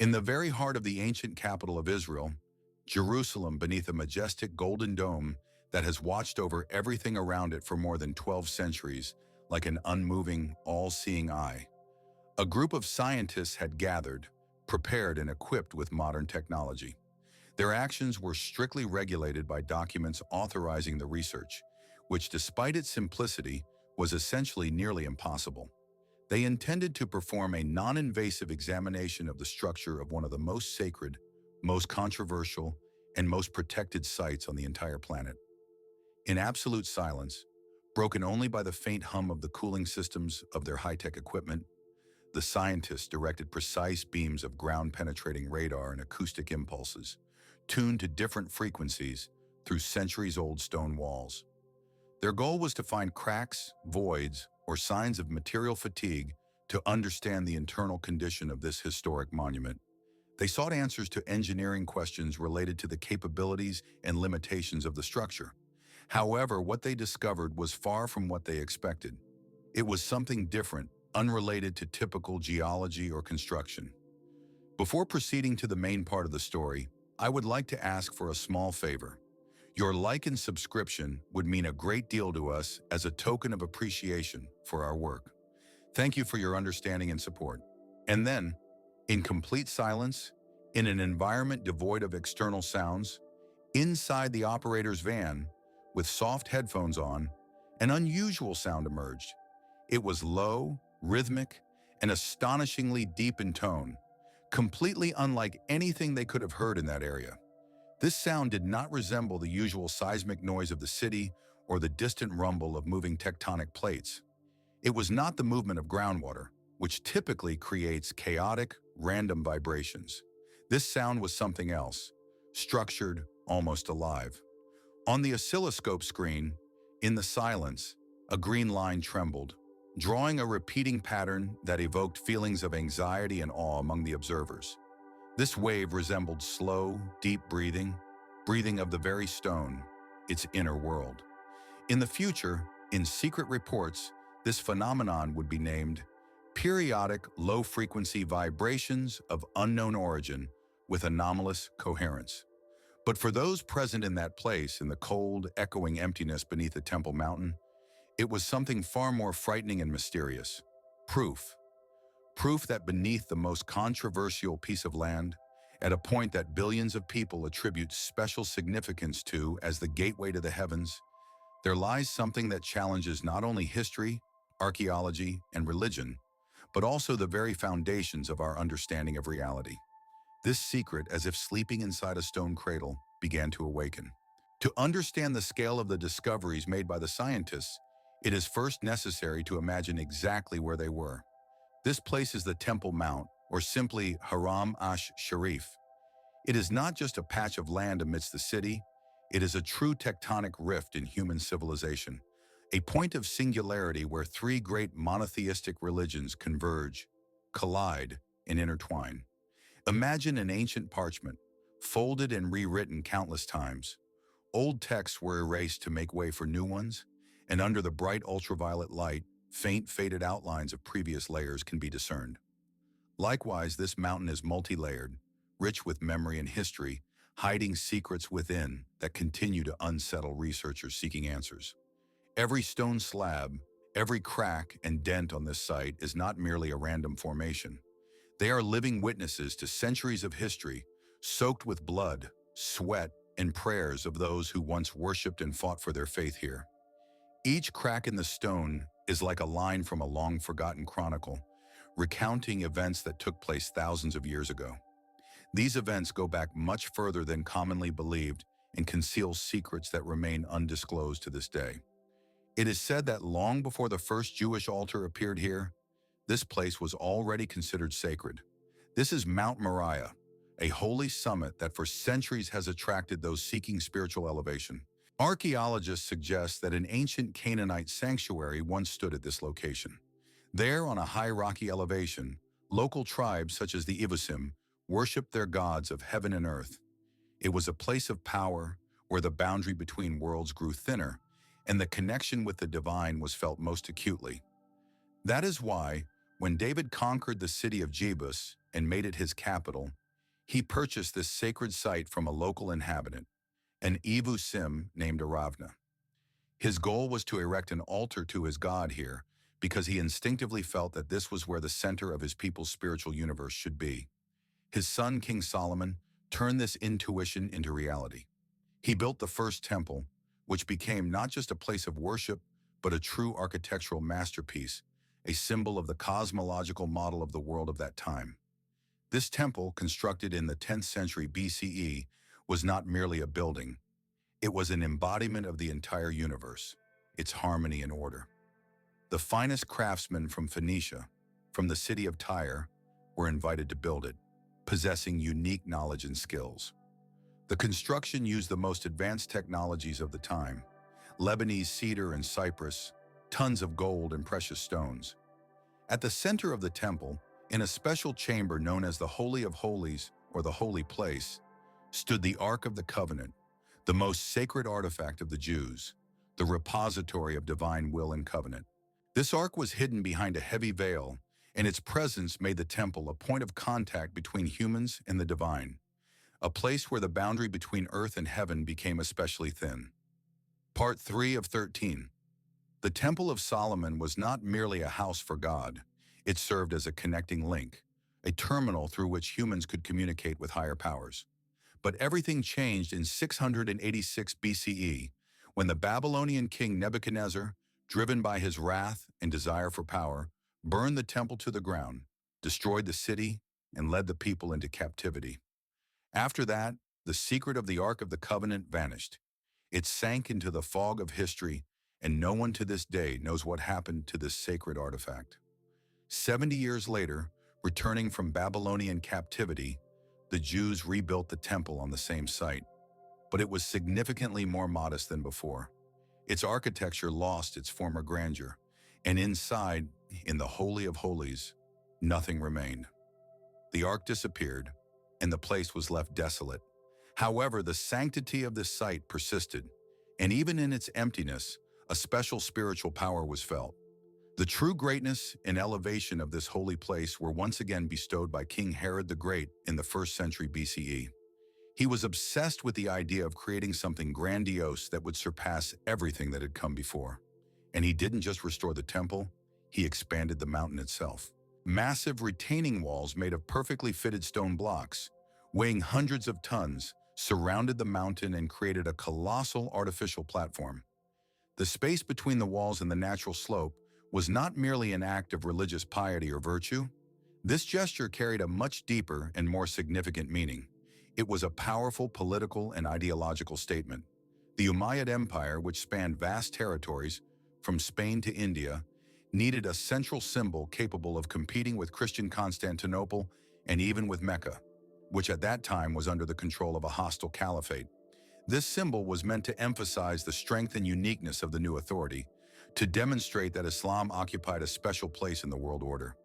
In the very heart of the ancient capital of Israel, Jerusalem, beneath a majestic golden dome that has watched over everything around it for more than 12 centuries, like an unmoving, all-seeing eye, a group of scientists had gathered, prepared and equipped with modern technology. Their actions were strictly regulated by documents authorizing the research, which, despite its simplicity, was essentially nearly impossible. They intended to perform a non-invasive examination of the structure of one of the most sacred, most controversial, and most protected sites on the entire planet. In absolute silence, broken only by the faint hum of the cooling systems of their high-tech equipment, the scientists directed precise beams of ground-penetrating radar and acoustic impulses, tuned to different frequencies through centuries-old stone walls. Their goal was to find cracks, voids, or signs of material fatigue to understand the internal condition of this historic monument. They sought answers to engineering questions related to the capabilities and limitations of the structure. However, what they discovered was far from what they expected. It was something different, unrelated to typical geology or construction. Before proceeding to the main part of the story, I would like to ask for a small favor. Your like and subscription would mean a great deal to us as a token of appreciation for our work. Thank you for your understanding and support. And then, in complete silence, in an environment devoid of external sounds, inside the operator's van, with soft headphones on, an unusual sound emerged. It was low, rhythmic, and astonishingly deep in tone, completely unlike anything they could have heard in that area. This sound did not resemble the usual seismic noise of the city or the distant rumble of moving tectonic plates. It was not the movement of groundwater, which typically creates chaotic, random vibrations. This sound was something else, structured, almost alive. On the oscilloscope screen, in the silence, a green line trembled, drawing a repeating pattern that evoked feelings of anxiety and awe among the observers. This wave resembled slow, deep breathing, breathing of the very stone, its inner world. In the future, in secret reports, this phenomenon would be named periodic low-frequency vibrations of unknown origin with anomalous coherence. But for those present in that place, in the cold, echoing emptiness beneath the Temple Mountain, it was something far more frightening and mysterious. Proof. Proof that beneath the most controversial piece of land, at a point that billions of people attribute special significance to as the gateway to the heavens, there lies something that challenges not only history, archaeology, and religion, but also the very foundations of our understanding of reality. This secret, as if sleeping inside a stone cradle, began to awaken. To understand the scale of the discoveries made by the scientists, it is first necessary to imagine exactly where they were. This place is the Temple Mount, or simply Haram ash-Sharif. It is not just a patch of land amidst the city, it is a true tectonic rift in human civilization, a point of singularity where three great monotheistic religions converge, collide, and intertwine. Imagine an ancient parchment, folded and rewritten countless times. Old texts were erased to make way for new ones, and under the bright ultraviolet light, faint faded outlines of previous layers can be discerned. Likewise, this mountain is multi-layered, rich with memory and history, hiding secrets within that continue to unsettle researchers seeking answers. Every stone slab, every crack and dent on this site is not merely a random formation. They are living witnesses to centuries of history, soaked with blood, sweat, and prayers of those who once worshipped and fought for their faith here. Each crack in the stone is like a line from a long-forgotten chronicle, recounting events that took place thousands of years ago. These events go back much further than commonly believed and conceal secrets that remain undisclosed to this day. It is said that long before the first Jewish altar appeared here, this place was already considered sacred. This is Mount Moriah, a holy summit that for centuries has attracted those seeking spiritual elevation. Archaeologists suggest that an ancient Canaanite sanctuary once stood at this location. There, on a high rocky elevation, local tribes such as the Ivusim worshipped their gods of heaven and earth. It was a place of power where the boundary between worlds grew thinner and the connection with the divine was felt most acutely. That is why, when David conquered the city of Jebus, and made it his capital, he purchased this sacred site from a local inhabitant, an Evu Sim named Aravna. His goal was to erect an altar to his god here because he instinctively felt that this was where the center of his people's spiritual universe should be. His son, King Solomon, turned this intuition into reality. He built the first temple, which became not just a place of worship, but a true architectural masterpiece, a symbol of the cosmological model of the world of that time. This temple, constructed in the 10th century BCE, was not merely a building. It was an embodiment of the entire universe, its harmony and order. The finest craftsmen from Phoenicia, from the city of Tyre, were invited to build it, possessing unique knowledge and skills. The construction used the most advanced technologies of the time: Lebanese cedar and cypress, tons of gold and precious stones. At the center of the temple, in a special chamber known as the Holy of Holies, or the Holy Place, stood the Ark of the Covenant, the most sacred artifact of the Jews, the repository of divine will and covenant. This ark was hidden behind a heavy veil, and its presence made the temple a point of contact between humans and the divine, a place where the boundary between earth and heaven became especially thin. Part 3 of 13. The Temple of Solomon was not merely a house for God. It served as a connecting link, a terminal through which humans could communicate with higher powers. But everything changed in 686 BCE, when the Babylonian king Nebuchadnezzar, driven by his wrath and desire for power, burned the temple to the ground, destroyed the city, and led the people into captivity. After that, the secret of the Ark of the Covenant vanished. It sank into the fog of history, and no one to this day knows what happened to this sacred artifact. 70 years later, returning from Babylonian captivity, the Jews rebuilt the temple on the same site, but it was significantly more modest than before. Its architecture lost its former grandeur, and inside, in the Holy of Holies, nothing remained. The ark disappeared, and the place was left desolate. However, the sanctity of this site persisted, and even in its emptiness, a special spiritual power was felt. The true greatness and elevation of this holy place were once again bestowed by King Herod the Great in the 1st century BCE. He was obsessed with the idea of creating something grandiose that would surpass everything that had come before. And he didn't just restore the temple, he expanded the mountain itself. Massive retaining walls made of perfectly fitted stone blocks, weighing hundreds of tons, surrounded the mountain and created a colossal artificial platform. The space between the walls and the natural slope was not merely an act of religious piety or virtue. This gesture carried a much deeper and more significant meaning. It was a powerful political and ideological statement. The Umayyad Empire, which spanned vast territories, from Spain to India, needed a central symbol capable of competing with Christian Constantinople and even with Mecca, which at that time was under the control of a hostile caliphate. This symbol was meant to emphasize the strength and uniqueness of the new authority, to demonstrate that Islam occupied a special place in the world order.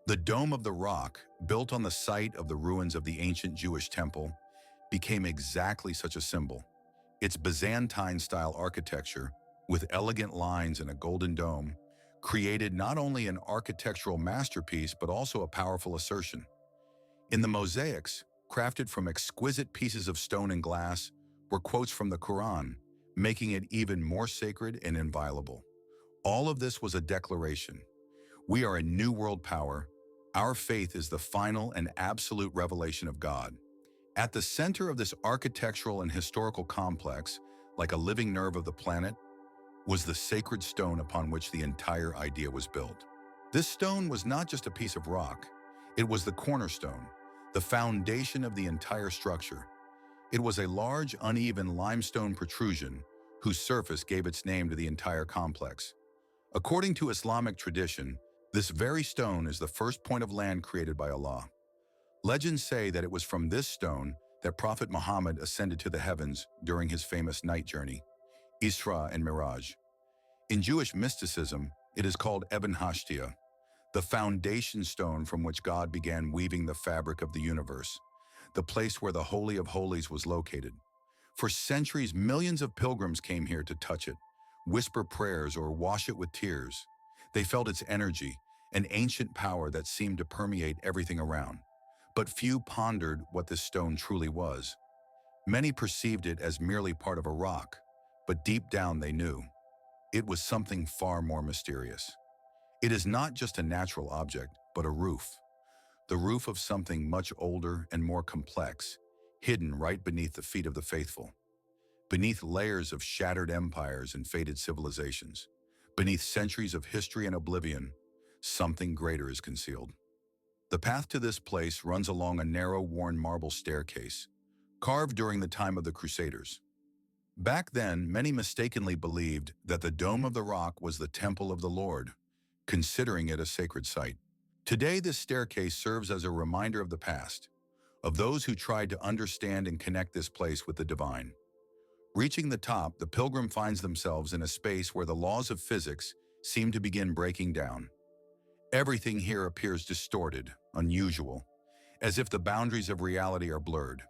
The Dome of the Rock, built on the site of the ruins of the ancient Jewish temple, became exactly such a symbol. Its Byzantine-style architecture, with elegant lines and a golden dome, created not only an architectural masterpiece but also a powerful assertion. In the mosaics, crafted from exquisite pieces of stone and glass, were quotes from the Quran, making it even more sacred and inviolable. All of this was a declaration. We are a new world power. Our faith is the final and absolute revelation of God. At the center of this architectural and historical complex, like a living nerve of the planet, was the sacred stone upon which the entire idea was built. This stone was not just a piece of rock. It was the cornerstone, the foundation of the entire structure. It was a large, uneven limestone protrusion whose surface gave its name to the entire complex. According to Islamic tradition, this very stone is the first point of land created by Allah. Legends say that it was from this stone that Prophet Muhammad ascended to the heavens during his famous night journey, Isra and Miraj. In Jewish mysticism, it is called Eben Hashtia, the foundation stone from which God began weaving the fabric of the universe, the place where the Holy of Holies was located. For centuries, millions of pilgrims came here to touch it, whisper prayers, or wash it with tears. They felt its energy, an ancient power that seemed to permeate everything around. But few pondered what this stone truly was. Many perceived it as merely part of a rock, but deep down they knew it was something far more mysterious. It is not just a natural object, but a roof. The roof of something much older and more complex, hidden right beneath the feet of the faithful. Beneath layers of shattered empires and faded civilizations, beneath centuries of history and oblivion, something greater is concealed. The path to this place runs along a narrow, worn marble staircase, carved during the time of the Crusaders. Back then, many mistakenly believed that the Dome of the Rock was the temple of the Lord, considering it a sacred site. Today, this staircase serves as a reminder of the past, of those who tried to understand and connect this place with the divine. Reaching the top, the pilgrim finds themselves in a space where the laws of physics seem to begin breaking down. Everything here appears distorted, unusual, as if the boundaries of reality are blurred.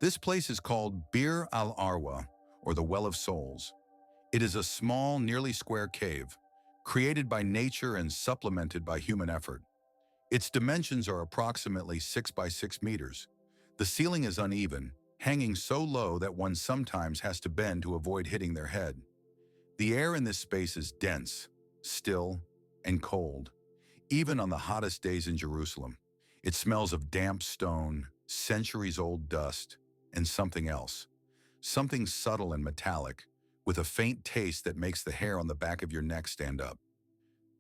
This place is called Bir al-Arwa, or the Well of Souls. It is a small, nearly square cave, created by nature and supplemented by human effort. Its dimensions are approximately 6 by 6 meters. The ceiling is uneven, hanging so low that one sometimes has to bend to avoid hitting their head. The air in this space is dense, still, and cold. Even on the hottest days in Jerusalem, it smells of damp stone, centuries-old dust, and something else. Something subtle and metallic, with a faint taste that makes the hair on the back of your neck stand up.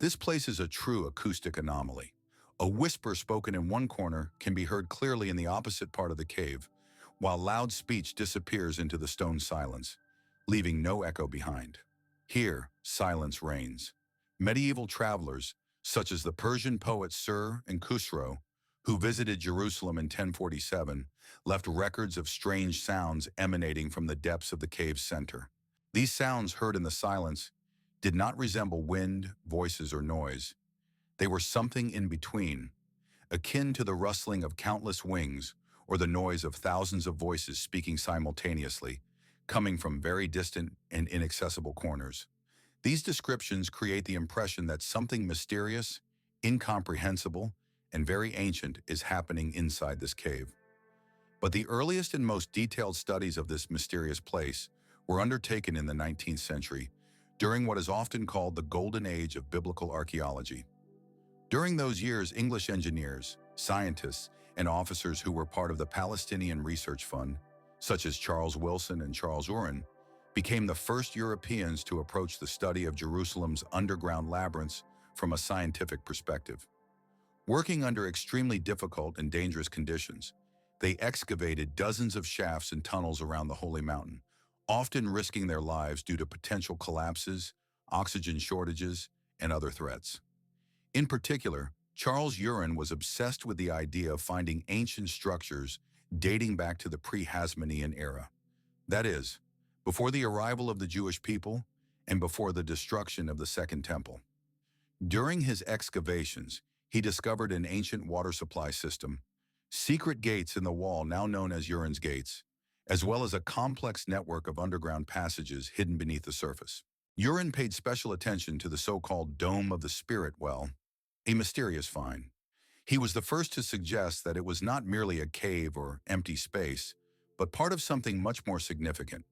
This place is a true acoustic anomaly. A whisper spoken in one corner can be heard clearly in the opposite part of the cave, while loud speech disappears into the stone silence, leaving no echo behind. Here, silence reigns. Medieval travelers, such as the Persian poets Sur and Khusro, who visited Jerusalem in 1047, left records of strange sounds emanating from the depths of the cave's center. These sounds, heard in the silence, did not resemble wind, voices, or noise. They were something in between, akin to the rustling of countless wings or the noise of thousands of voices speaking simultaneously, coming from very distant and inaccessible corners. These descriptions create the impression that something mysterious, incomprehensible, and very ancient is happening inside this cave. But the earliest and most detailed studies of this mysterious place were undertaken in the 19th century, during what is often called the Golden Age of biblical archaeology. During those years, English engineers, scientists, and officers who were part of the Palestinian Research Fund, such as Charles Wilson and Charles Uren, became the first Europeans to approach the study of Jerusalem's underground labyrinths from a scientific perspective. Working under extremely difficult and dangerous conditions, they excavated dozens of shafts and tunnels around the Holy Mountain, often risking their lives due to potential collapses, oxygen shortages, and other threats. In particular, Charles Uren was obsessed with the idea of finding ancient structures dating back to the pre-Hasmonean era. That is, before the arrival of the Jewish people and before the destruction of the Second Temple. During his excavations, he discovered an ancient water supply system, secret gates in the wall now known as Uren's Gates, as well as a complex network of underground passages hidden beneath the surface. Uren paid special attention to the so-called Dome of the Spirit Well, a mysterious find. He was the first to suggest that it was not merely a cave or empty space, but part of something much more significant.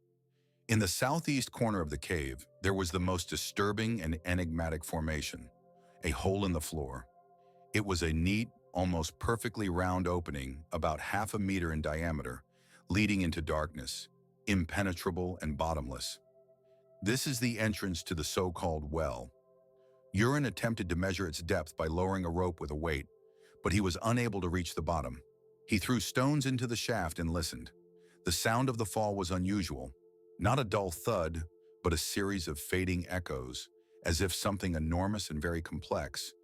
In the southeast corner of the cave, there was the most disturbing and enigmatic formation, a hole in the floor. It was a neat, almost perfectly round opening, about half a meter in diameter, leading into darkness, impenetrable and bottomless. This is the entrance to the so-called well. Uren attempted to measure its depth by lowering a rope with a weight, but he was unable to reach the bottom. He threw stones into the shaft and listened. The sound of the fall was unusual, not a dull thud, but a series of fading echoes, as if something enormous and very complex,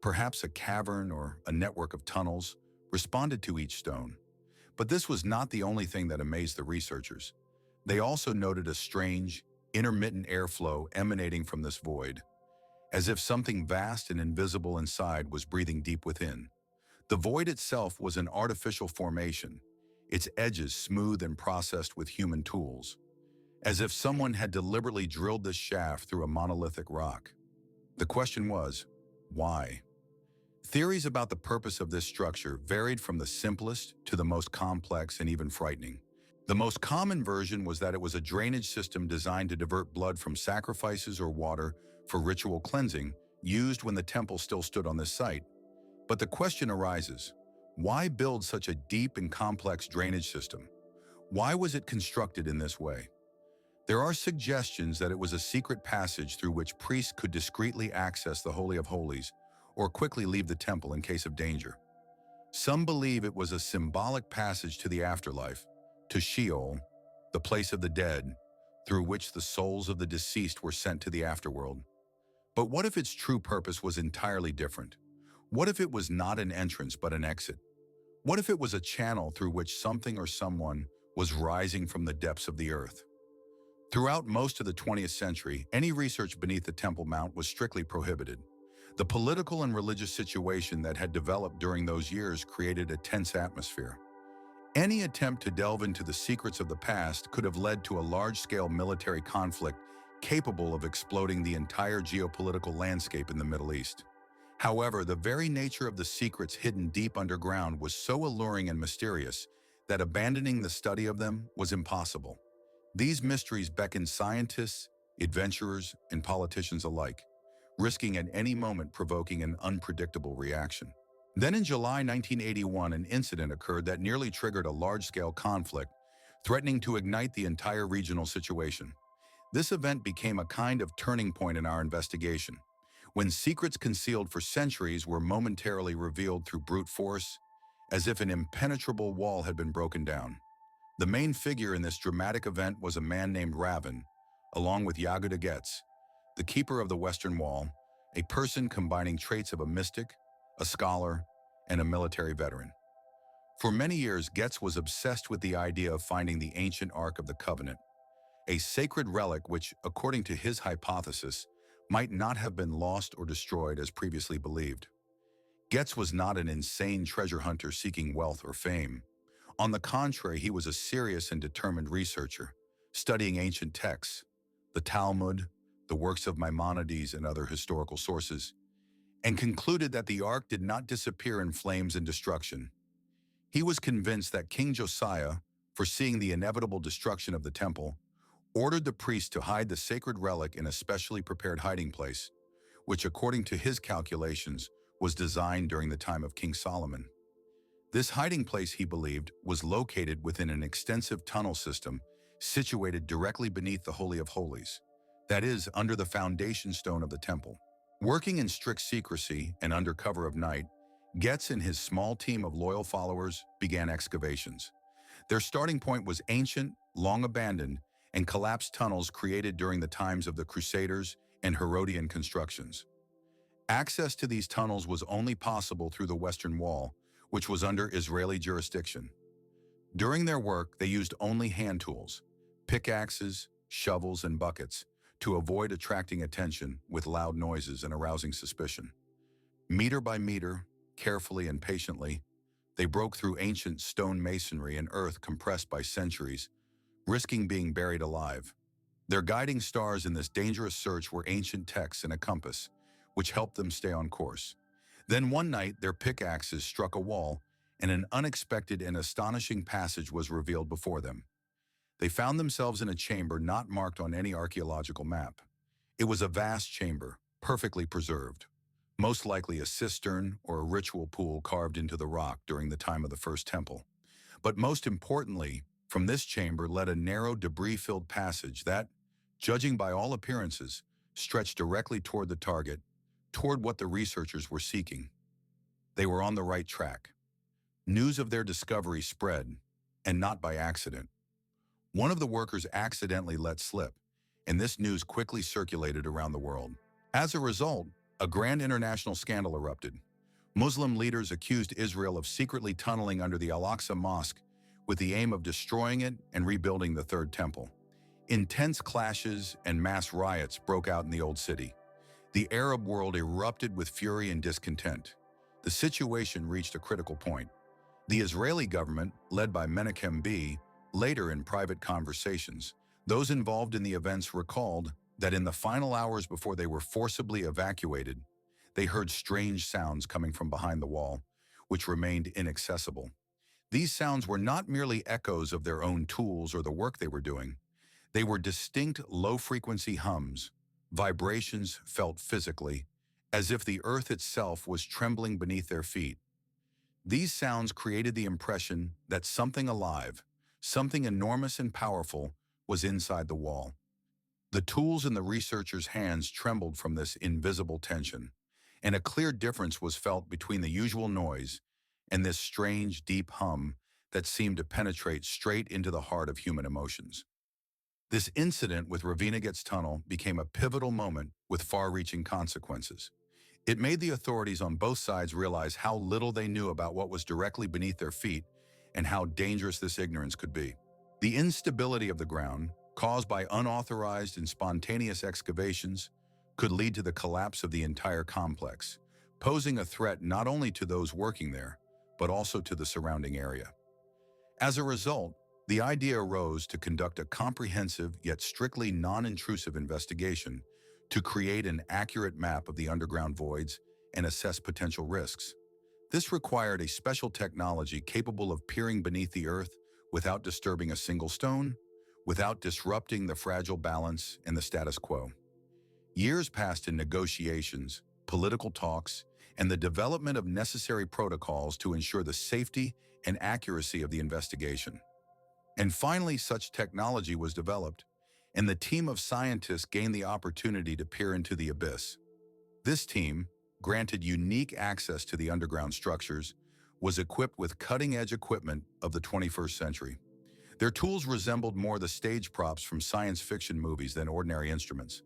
perhaps a cavern or a network of tunnels, responded to each stone. But this was not the only thing that amazed the researchers. They also noted a strange, intermittent airflow emanating from this void, as if something vast and invisible inside was breathing deep within. The void itself was an artificial formation, its edges smooth and processed with human tools, as if someone had deliberately drilled this shaft through a monolithic rock. The question was, why? Theories about the purpose of this structure varied from the simplest to the most complex and even frightening. The most common version was that it was a drainage system designed to divert blood from sacrifices or water for ritual cleansing, used when the temple still stood on this site. But the question arises, why build such a deep and complex drainage system? Why was it constructed in this way? There are suggestions that it was a secret passage through which priests could discreetly access the Holy of Holies or quickly leave the temple in case of danger. Some believe it was a symbolic passage to the afterlife, to Sheol, the place of the dead, through which the souls of the deceased were sent to the afterworld. But what if its true purpose was entirely different? What if it was not an entrance but an exit? What if it was a channel through which something or someone was rising from the depths of the earth? Throughout most of the 20th century, any research beneath the Temple Mount was strictly prohibited. The political and religious situation that had developed during those years created a tense atmosphere. Any attempt to delve into the secrets of the past could have led to a large-scale military conflict capable of exploding the entire geopolitical landscape in the Middle East. However, the very nature of the secrets hidden deep underground was so alluring and mysterious that abandoning the study of them was impossible. These mysteries beckoned scientists, adventurers, and politicians alike, risking at any moment provoking an unpredictable reaction. Then in July 1981, an incident occurred that nearly triggered a large-scale conflict, threatening to ignite the entire regional situation. This event became a kind of turning point in our investigation, when secrets concealed for centuries were momentarily revealed through brute force, as if an impenetrable wall had been broken down. The main figure in this dramatic event was a man named Ravin, along with Yaguda Getz, the keeper of the Western Wall, a person combining traits of a mystic, a scholar, and a military veteran. For many years, Getz was obsessed with the idea of finding the ancient Ark of the Covenant, a sacred relic which, according to his hypothesis, might not have been lost or destroyed as previously believed. Getz was not an insane treasure hunter seeking wealth or fame. On the contrary, he was a serious and determined researcher, studying ancient texts, the Talmud, the works of Maimonides and other historical sources, and concluded that the Ark did not disappear in flames and destruction. He was convinced that King Josiah, foreseeing the inevitable destruction of the temple, ordered the priests to hide the sacred relic in a specially prepared hiding place, which, according to his calculations, was designed during the time of King Solomon. This hiding place, he believed, was located within an extensive tunnel system situated directly beneath the Holy of Holies, that is, under the foundation stone of the temple. Working in strict secrecy and under cover of night, Getz and his small team of loyal followers began excavations. Their starting point was ancient, long abandoned, and collapsed tunnels created during the times of the Crusaders and Herodian constructions. Access to these tunnels was only possible through the Western Wall, which was under Israeli jurisdiction. During their work, they used only hand tools, pickaxes, shovels, and buckets, to avoid attracting attention with loud noises and arousing suspicion. Meter by meter, carefully and patiently, they broke through ancient stone masonry and earth compressed by centuries, risking being buried alive. Their guiding stars in this dangerous search were ancient texts and a compass, which helped them stay on course. Then one night, their pickaxes struck a wall, and an unexpected and astonishing passage was revealed before them. They found themselves in a chamber not marked on any archaeological map. It was a vast chamber, perfectly preserved, most likely a cistern or a ritual pool carved into the rock during the time of the First Temple. But most importantly, from this chamber led a narrow, debris-filled passage that, judging by all appearances, stretched directly toward the target, toward what the researchers were seeking. They were on the right track. News of their discovery spread, and not by accident. One of the workers accidentally let slip, and this news quickly circulated around the world. As a result, a grand international scandal erupted. Muslim leaders accused Israel of secretly tunneling under the Al-Aqsa Mosque with the aim of destroying it and rebuilding the Third Temple. Intense clashes and mass riots broke out in the Old City. The Arab world erupted with fury and discontent. The situation reached a critical point. The Israeli government, led by Menachem B., later in private conversations, those involved in the events recalled that in the final hours before they were forcibly evacuated, They heard strange sounds coming from behind the wall, which remained inaccessible. These sounds were not merely echoes of their own tools or the work they were doing. They were distinct low-frequency hums, vibrations felt physically, as if the earth itself was trembling beneath their feet. These sounds created the impression that something alive, something enormous and powerful, was inside the wall. The tools in the researchers' hands trembled from this invisible tension, and a clear difference was felt between the usual noise and this strange, deep hum that seemed to penetrate straight into the heart of human emotions. This incident with Ravinaget's tunnel became a pivotal moment with far-reaching consequences. It made the authorities on both sides realize how little they knew about what was directly beneath their feet and how dangerous this ignorance could be. The instability of the ground, caused by unauthorized and spontaneous excavations, could lead to the collapse of the entire complex, posing a threat not only to those working there, but also to the surrounding area. As a result, the idea arose to conduct a comprehensive yet strictly non-intrusive investigation to create an accurate map of the underground voids and assess potential risks. This required a special technology capable of peering beneath the earth without disturbing a single stone, without disrupting the fragile balance and the status quo. Years passed in negotiations, political talks, and the development of necessary protocols to ensure the safety and accuracy of the investigation. And finally, such technology was developed, and the team of scientists gained the opportunity to peer into the abyss. This team, granted unique access to the underground structures, was equipped with cutting-edge equipment of the 21st century. Their tools resembled more the stage props from science fiction movies than ordinary instruments.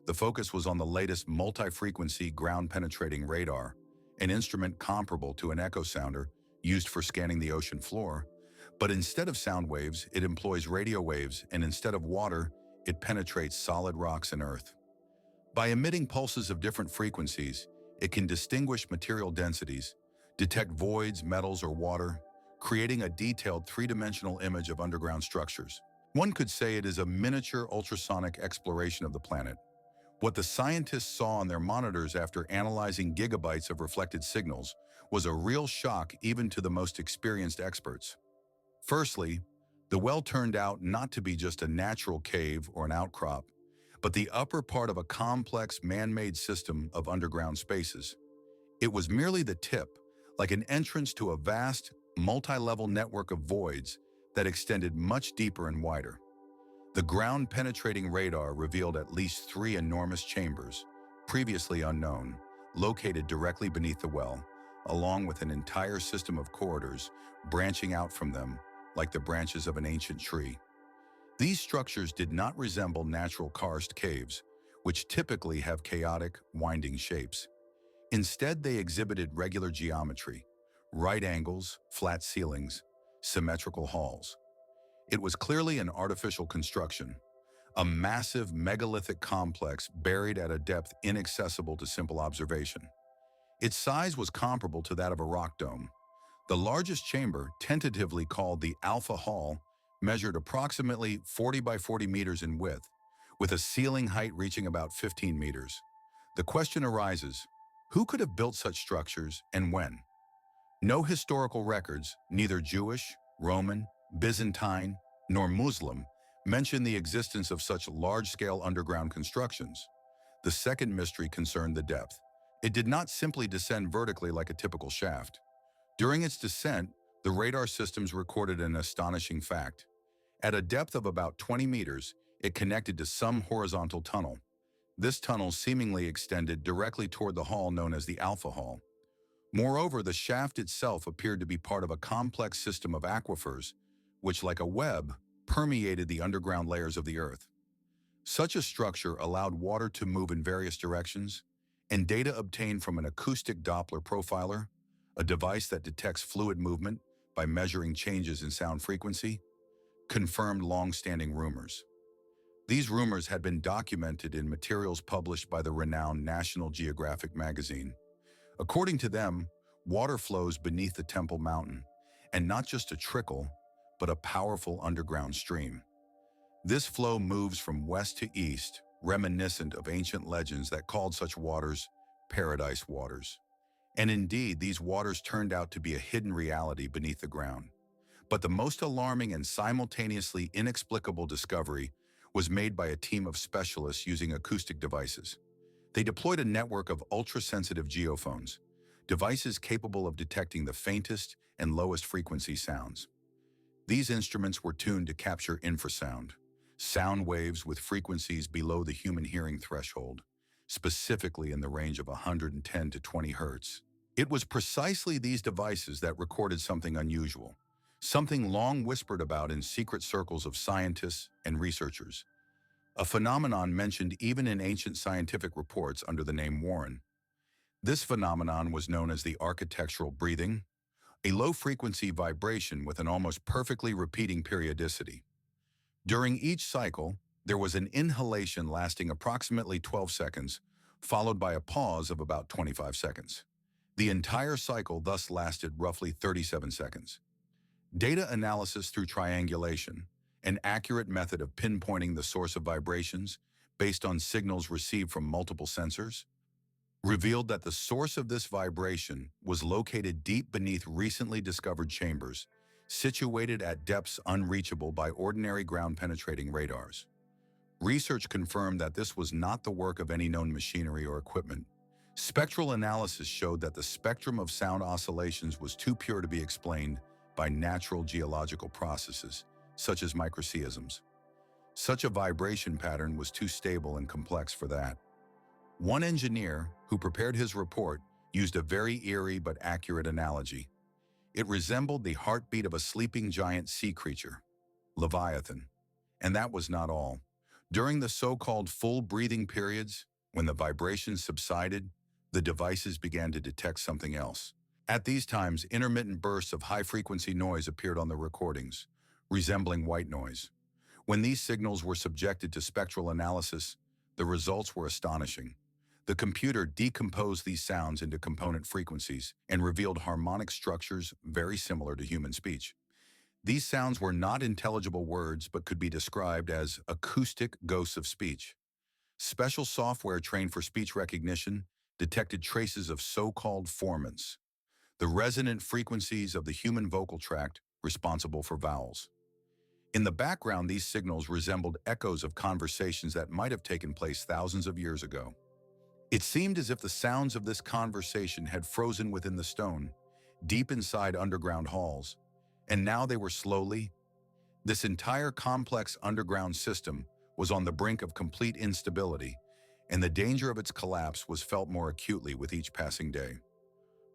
The focus was on the latest multi-frequency ground-penetrating radar, an instrument comparable to an echo sounder used for scanning the ocean floor, but instead of sound waves, it employs radio waves, and instead of water, it penetrates solid rocks and earth. By emitting pulses of different frequencies, it can distinguish material densities, detect voids, metals, or water, creating a detailed three-dimensional image of underground structures. One could say it is a miniature ultrasonic exploration of the planet. What the scientists saw on their monitors after analyzing gigabytes of reflected signals was a real shock even to the most experienced experts. Firstly, the well turned out not to be just a natural cave or an outcrop, but the upper part of a complex man-made system of underground spaces. It was merely the tip, like an entrance to a vast, multi-level network of voids that extended much deeper and wider. The ground-penetrating radar revealed at least 3 enormous chambers, previously unknown, located directly beneath the well, along with an entire system of corridors branching out from them like the branches of an ancient tree. These structures did not resemble natural karst caves, which typically have chaotic, winding shapes. Instead, they exhibited regular geometry, right angles, flat ceilings, symmetrical halls. It was clearly an artificial construction, a massive megalithic complex buried at a depth inaccessible to simple observation. Its size was comparable to that of a rock dome. The largest chamber, tentatively called the Alpha Hall, measured approximately 40 by 40 meters in width, with a ceiling height reaching about 15 meters. The question arises, who could have built such structures and when? No historical records, neither Jewish, Roman, Byzantine, nor Muslim, mention the existence of such large-scale underground constructions. The second mystery concerned the depth. It did not simply descend vertically like a typical shaft. During its descent, the radar systems recorded an astonishing fact. At a depth of about 20 meters, it connected to some horizontal tunnel. This tunnel seemingly extended directly toward the hall known as the Alpha Hall. Moreover, the shaft itself appeared to be part of a complex system of aquifers, which, like a web, permeated the underground layers of the earth. Such a structure allowed water to move in various directions, and data obtained from an acoustic Doppler profiler, a device that detects fluid movement by measuring changes in sound frequency, confirmed long-standing rumors. These rumors had been documented in materials published by the renowned National Geographic magazine. According to them, water flows beneath the Temple Mountain, and not just a trickle, but a powerful underground stream. This flow moves from west to east, reminiscent of ancient legends that called such waters paradise waters. And indeed, these waters turned out to be a hidden reality beneath the ground. But the most alarming and simultaneously inexplicable discovery was made by a team of specialists using acoustic devices. They deployed a network of ultra-sensitive geophones, devices capable of detecting the faintest and lowest frequency sounds. These instruments were tuned to capture infrasound, sound waves with frequencies below the human hearing threshold, specifically in the range of 110 to 20 hertz. It was precisely these devices that recorded something unusual, something long whispered about in secret circles of scientists and researchers, a phenomenon mentioned even in ancient scientific reports under the name Warren. This phenomenon was known as the architectural breathing, a low-frequency vibration with an almost perfectly repeating periodicity. During each cycle, there was an inhalation lasting approximately 12 seconds, followed by a pause of about 25 seconds. The entire cycle thus lasted roughly 37 seconds. Data analysis through triangulation, an accurate method of pinpointing the source of vibrations based on signals received from multiple sensors, revealed that the source of this vibration was located deep beneath recently discovered chambers, situated at depths unreachable by ordinary ground-penetrating radars. Research confirmed that this was not the work of any known machinery or equipment. Spectral analysis showed that the spectrum of sound oscillations was too pure to be explained by natural geological processes, such as microseisms. Such a vibration pattern was too stable and complex for that. One engineer, who prepared his report, used a very eerie but accurate analogy. It resembled the heartbeat of a sleeping giant sea creature, Leviathan. And that was not all. During the so-called full breathing periods, when the vibrations subsided, the devices began to detect something else. At these times, intermittent bursts of high-frequency noise appeared on the recordings, resembling white noise. When these signals were subjected to spectral analysis, the results were astonishing. The computer decomposed these sounds into component frequencies and revealed harmonic structures very similar to human speech. These sounds were not intelligible words but could be described as acoustic ghosts of speech. Special software trained for speech recognition detected traces of so-called formants, the resonant frequencies of the human vocal tract responsible for vowels. In the background, these signals resembled echoes of conversations that might have taken place thousands of years ago. It seemed as if the sounds of this conversation had frozen within the stone, deep inside underground halls, and now they were slowly. This entire complex underground system was on the brink of complete instability, and the danger of its collapse was felt more acutely with each passing day.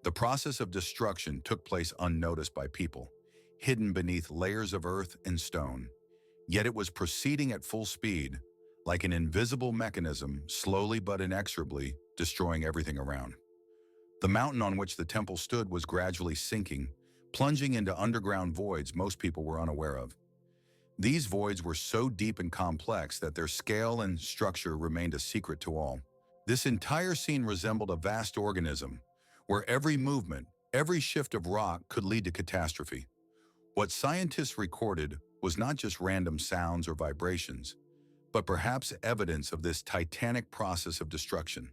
The process of destruction took place unnoticed by people, hidden beneath layers of earth and stone. Yet it was proceeding at full speed, like an invisible mechanism, slowly but inexorably destroying everything around. The mountain on which the temple stood was gradually sinking, plunging into underground voids most people were unaware of. These voids were so deep and complex that their scale and structure remained a secret to all. This entire scene resembled a vast organism, where every movement, every shift of rock could lead to catastrophe. What scientists recorded was not just random sounds or vibrations, but perhaps evidence of this titanic process of destruction.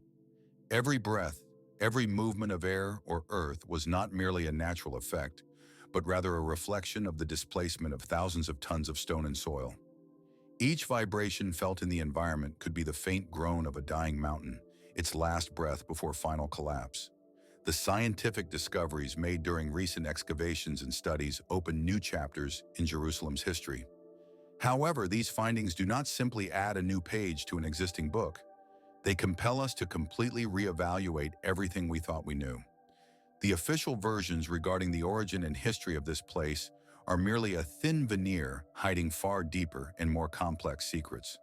Every breath, every movement of air or earth was not merely a natural effect, but rather a reflection of the displacement of thousands of tons of stone and soil. Each vibration felt in the environment could be the faint groan of a dying mountain, its last breath before final collapse. The scientific discoveries made during recent excavations and studies open new chapters in Jerusalem's history. However, these findings do not simply add a new page to an existing book. They compel us to completely reevaluate everything we thought we knew. The official versions regarding the origin and history of this place are merely a thin veneer hiding far deeper and more complex secrets.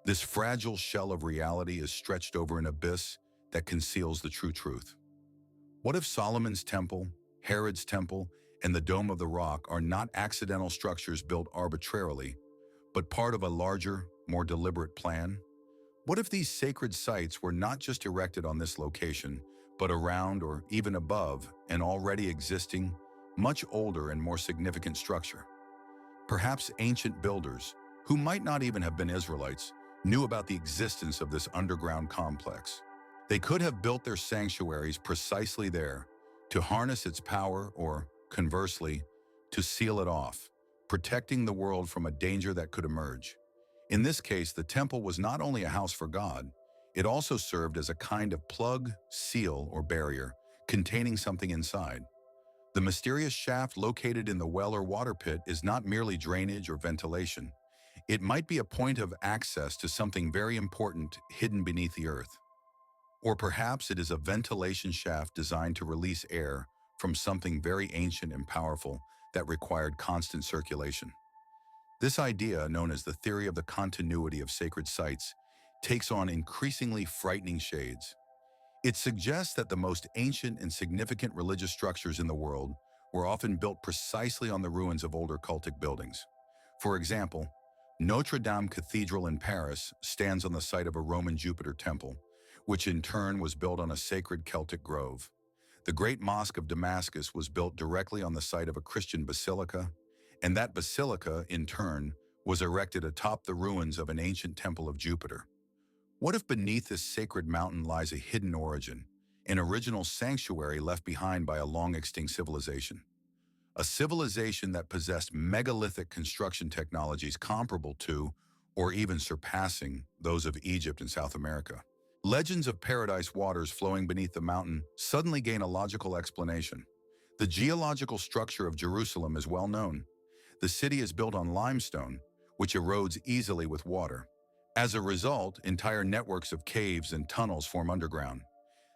This fragile shell of reality is stretched over an abyss that conceals the true truth. What if Solomon's temple, Herod's temple, and the Dome of the Rock are not accidental structures built arbitrarily, but part of a larger, more deliberate plan? What if these sacred sites were not just erected on this location, but around or even above an already existing, much older and more significant structure? Perhaps ancient builders, who might not even have been Israelites, knew about the existence of this underground complex. They could have built their sanctuaries precisely there, to harness its power or, conversely, to seal it off, protecting the world from a danger that could emerge. In this case, the temple was not only a house for God, it also served as a kind of plug, seal, or barrier, containing something inside. The mysterious shaft located in the well or water pit is not merely drainage or ventilation. It might be a point of access to something very important hidden beneath the earth. Or perhaps it is a ventilation shaft designed to release air from something very ancient and powerful that required constant circulation. This idea, known as the theory of the continuity of sacred sites, takes on increasingly frightening shades. It suggests that the most ancient and significant religious structures in the world were often built precisely on the ruins of older cultic buildings. For example, Notre Dame Cathedral in Paris stands on the site of a Roman Jupiter temple, which in turn was built on a sacred Celtic grove. The Great Mosque of Damascus was built directly on the site of a Christian basilica, and that basilica, in turn, was erected atop the ruins of an ancient temple of Jupiter. What if beneath this sacred mountain lies a hidden origin, an original sanctuary left behind by a long-extinct civilization? A civilization that possessed megalithic construction technologies comparable to, or even surpassing, those of Egypt and South America. Legends of paradise waters flowing beneath the mountain suddenly gain a logical explanation. The geological structure of Jerusalem is well known. The city is built on limestone, which erodes easily with water. As a result, entire networks of caves and tunnels form underground.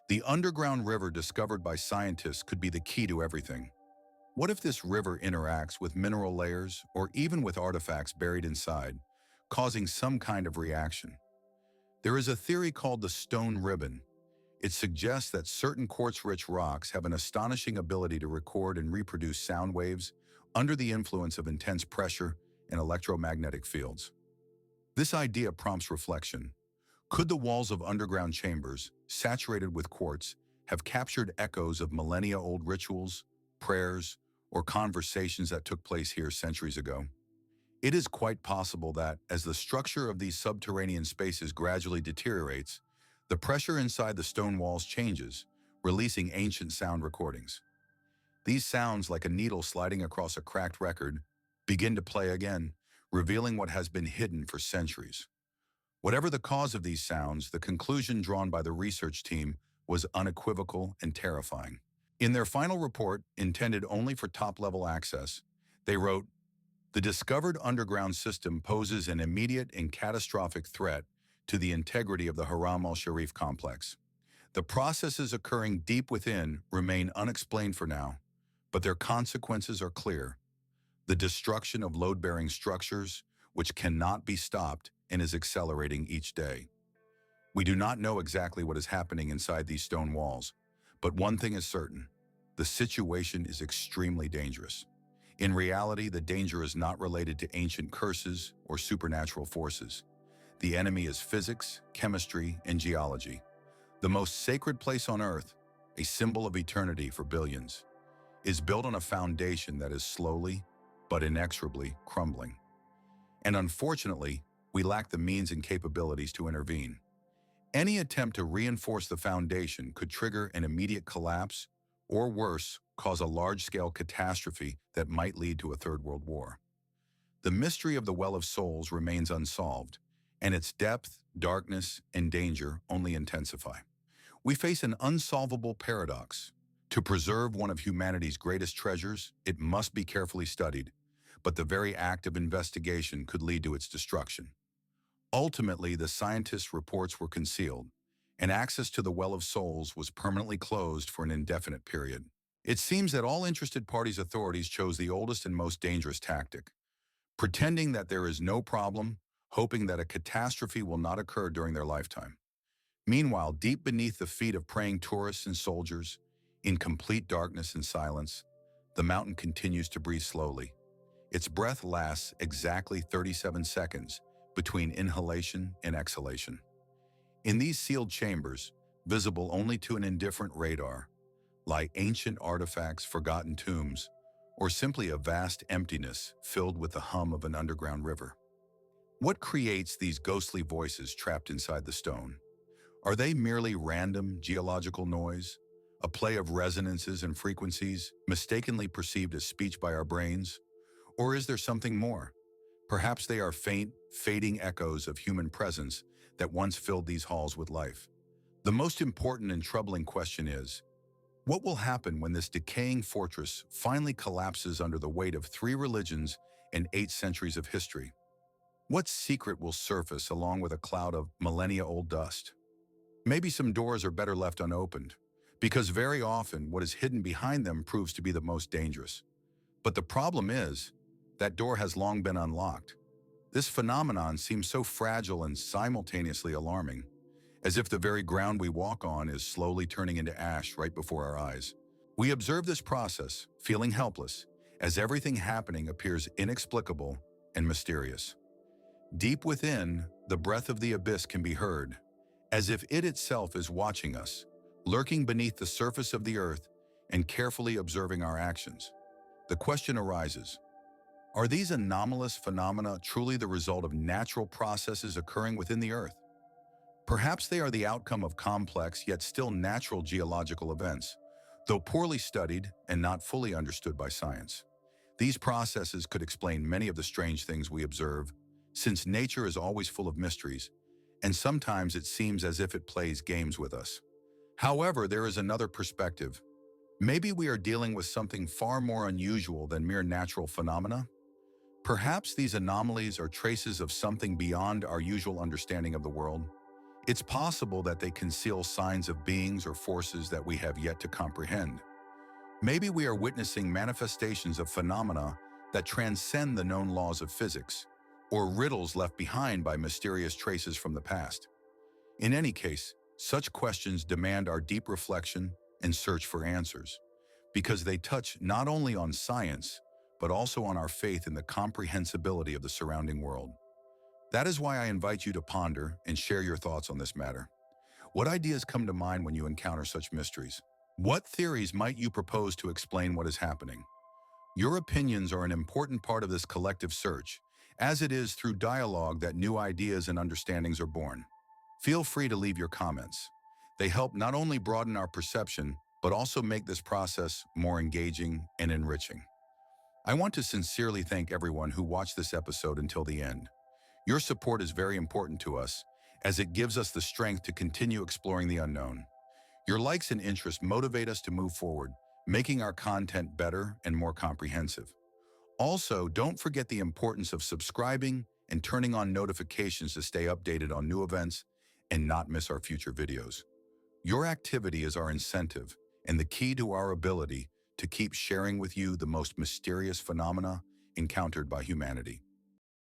The underground river discovered by scientists could be the key to everything. What if this river interacts with mineral layers or even with artifacts buried inside, causing some kind of reaction? There is a theory called the stone ribbon. It suggests that certain quartz-rich rocks have an astonishing ability to record and reproduce sound waves under the influence of intense pressure and electromagnetic fields. This idea prompts reflection. Could the walls of underground chambers, saturated with quartz, have captured echoes of millennia-old rituals, prayers, or conversations that took place here centuries ago? It is quite possible that, as the structure of these subterranean spaces gradually deteriorates, the pressure inside the stone walls changes, releasing ancient sound recordings. These sounds, like a needle sliding across a cracked record, begin to play again, revealing what has been hidden for centuries. Whatever the cause of these sounds, the conclusion drawn by the research team was unequivocal and terrifying. In their final report, intended only for top-level access, they wrote, "The discovered underground system poses an immediate and catastrophic threat to the integrity of the Haram al-Sharif complex. The processes occurring deep within remain unexplained for now, but their consequences are clear. The destruction of load-bearing structures, which cannot be stopped and is accelerating each day. We do not know exactly what is happening inside these stone walls, but one thing is certain: the situation is extremely dangerous. In reality, the danger is not related to ancient curses or supernatural forces. The enemy is physics, chemistry, and geology. The most sacred place on Earth, a symbol of eternity for billions, is built on a foundation that is slowly, but inexorably crumbling. And unfortunately, we lack the means and capabilities to intervene. Any attempt to reinforce the foundation could trigger an immediate collapse, or worse, cause a large-scale catastrophe that might lead to a Third World War. The mystery of the Well of Souls remains unsolved, and its depth, darkness, and danger only intensify. We face an unsolvable paradox. To preserve one of humanity's greatest treasures, it must be carefully studied, but the very act of investigation could lead to its destruction. Ultimately, the scientists' reports were concealed, and access to the Well of Souls was permanently closed for an indefinite period. It seems that all interested parties' authorities chose the oldest and most dangerous tactic, pretending that there is no problem, hoping that a catastrophe will not occur during their lifetime. Meanwhile, deep beneath the feet of praying tourists and soldiers, in complete darkness and silence, the mountain continues to breathe slowly. Its breath lasts exactly 37 seconds between inhalation and exhalation. In these sealed chambers, visible only to an indifferent radar, lie ancient artifacts, forgotten tombs, or simply a vast emptiness filled with the hum of an underground river. What creates these ghostly voices trapped inside the stone? Are they merely random geological noise, a play of resonances and frequencies mistakenly perceived as speech by our brains? Or is there something more? Perhaps they are faint, fading echoes of human presence that once filled these halls with life. The most important and troubling question is, what will happen when this decaying fortress finally collapses under the weight of 3 religions and 8 centuries of history? What secret will surface along with a cloud of millennia-old dust? Maybe some doors are better left unopened, because very often what is hidden behind them proves to be the most dangerous. But the problem is, that door has long been unlocked. This phenomenon seems so fragile and simultaneously alarming, as if the very ground we walk on is slowly turning into ash right before our eyes. We observe this process, feeling helpless, as everything happening appears inexplicable and mysterious. Deep within, the breath of the abyss can be heard, as if it itself is watching us, lurking beneath the surface of the earth and carefully observing our actions. The question arises, are these anomalous phenomena truly the result of natural processes occurring within the earth? Perhaps they are the outcome of complex yet still natural geological events, though poorly studied and not fully understood by science. These processes could explain many of the strange things we observe, since nature is always full of mysteries, and sometimes it seems as if it plays games with us. However, there is another perspective. Maybe we are dealing with something far more unusual than mere natural phenomena? Perhaps these anomalies are traces of something beyond our usual understanding of the world. It's possible that they conceal signs of beings or forces that we have yet to comprehend. Maybe we are witnessing manifestations of phenomena that transcend the known laws of physics, or riddles left behind by mysterious traces from the past. In any case, such questions demand our deep reflection and search for answers, because they touch not only on science, but also on our faith in the comprehensibility of the surrounding world. That is why I invite you to ponder and share your thoughts on this matter. What ideas come to mind when you encounter such mysteries? What theories might you propose to explain what is happening? Your opinions are an important part of this collective search, as it is through dialogue that new ideas and understandings are born. Feel free to leave your comments. They help not only broaden our perception, but also make this process more engaging and enriching. I want to sincerely thank everyone who watched this episode until the end. Your support is very important to us, as it gives us the strength to continue exploring the unknown. Your likes and interests motivate us to move forward, making our content better and more comprehensive. Also, don't forget the importance of subscribing and turning on notifications to stay updated on new events and not miss our future videos. Your activity is our incentive and the key to our ability to keep sharing with you the most mysterious phenomena encountered by humanity.